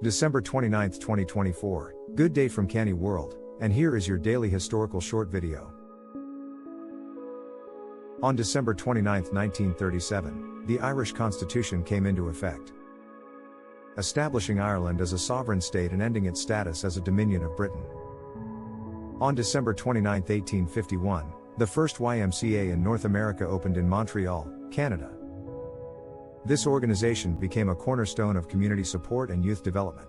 December 29, 2024. Good day from CANNY World, and here is your daily historical short video. On December 29, 1937, the Irish Constitution came into effect, establishing Ireland as a sovereign state and ending its status as a dominion of Britain. On December 29, 1851, the first YMCA in North America opened in Montreal, Canada. This organization became a cornerstone of community support and youth development.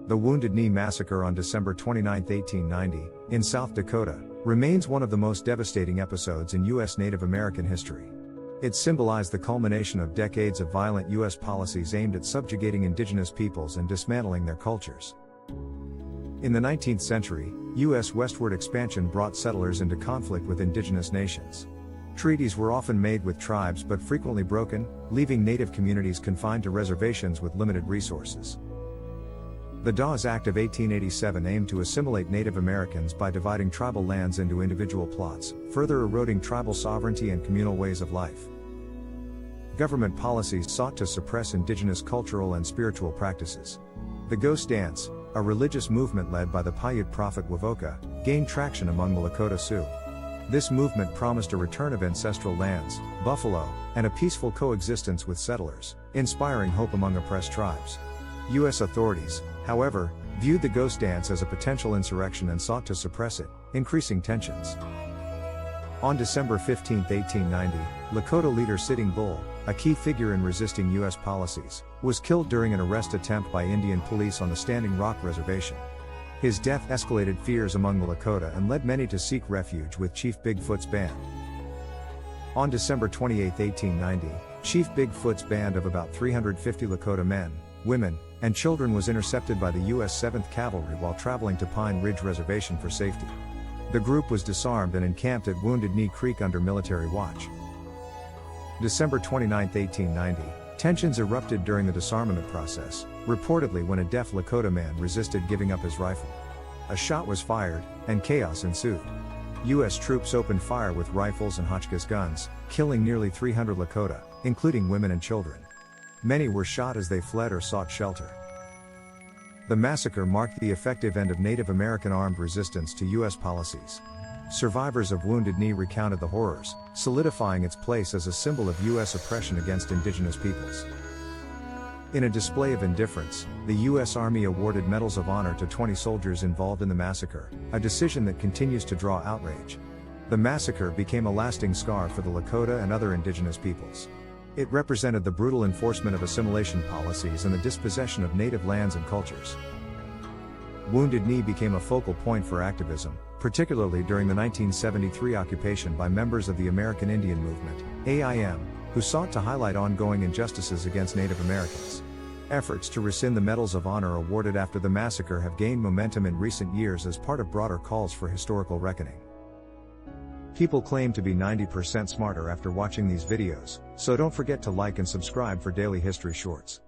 The Wounded Knee Massacre on December 29, 1890, in South Dakota, remains one of the most devastating episodes in U.S. Native American history. It symbolized the culmination of decades of violent U.S. policies aimed at subjugating indigenous peoples and dismantling their cultures. In the 19th century, U.S. westward expansion brought settlers into conflict with indigenous nations. Treaties were often made with tribes but frequently broken, leaving Native communities confined to reservations with limited resources. The Dawes Act of 1887 aimed to assimilate Native Americans by dividing tribal lands into individual plots, further eroding tribal sovereignty and communal ways of life. Government policies sought to suppress indigenous cultural and spiritual practices. The Ghost Dance, a religious movement led by the Paiute prophet Wovoka, gained traction among the Lakota Sioux. This movement promised a return of ancestral lands, buffalo, and a peaceful coexistence with settlers, inspiring hope among oppressed tribes. U.S. authorities, however, viewed the Ghost Dance as a potential insurrection and sought to suppress it, increasing tensions. On December 15, 1890, Lakota leader Sitting Bull, a key figure in resisting U.S. policies, was killed during an arrest attempt by Indian police on the Standing Rock Reservation. His death escalated fears among the Lakota and led many to seek refuge with Chief Bigfoot's band. On December 28, 1890, Chief Bigfoot's band of about 350 Lakota men, women, and children was intercepted by the U.S. 7th Cavalry while traveling to Pine Ridge Reservation for safety. The group was disarmed and encamped at Wounded Knee Creek under military watch. December 29, 1890, tensions erupted during the disarmament process, reportedly when a deaf Lakota man resisted giving up his rifle. A shot was fired, and chaos ensued. U.S. troops opened fire with rifles and Hotchkiss guns, killing nearly 300 Lakota, including women and children. Many were shot as they fled or sought shelter. The massacre marked the effective end of Native American armed resistance to U.S. policies. Survivors of Wounded Knee recounted the horrors, solidifying its place as a symbol of U.S. oppression against indigenous peoples. In a display of indifference, the U.S. Army awarded Medals of Honor to 20 soldiers involved in the massacre, a decision that continues to draw outrage. The massacre became a lasting scar for the Lakota and other indigenous peoples. It represented the brutal enforcement of assimilation policies and the dispossession of native lands and cultures. Wounded Knee became a focal point for activism, particularly during the 1973 occupation by members of the American Indian Movement, AIM, who sought to highlight ongoing injustices against Native Americans. Efforts to rescind the Medals of Honor awarded after the massacre have gained momentum in recent years as part of broader calls for historical reckoning. People claim to be 90% smarter after watching these videos, so don't forget to like and subscribe for daily history shorts.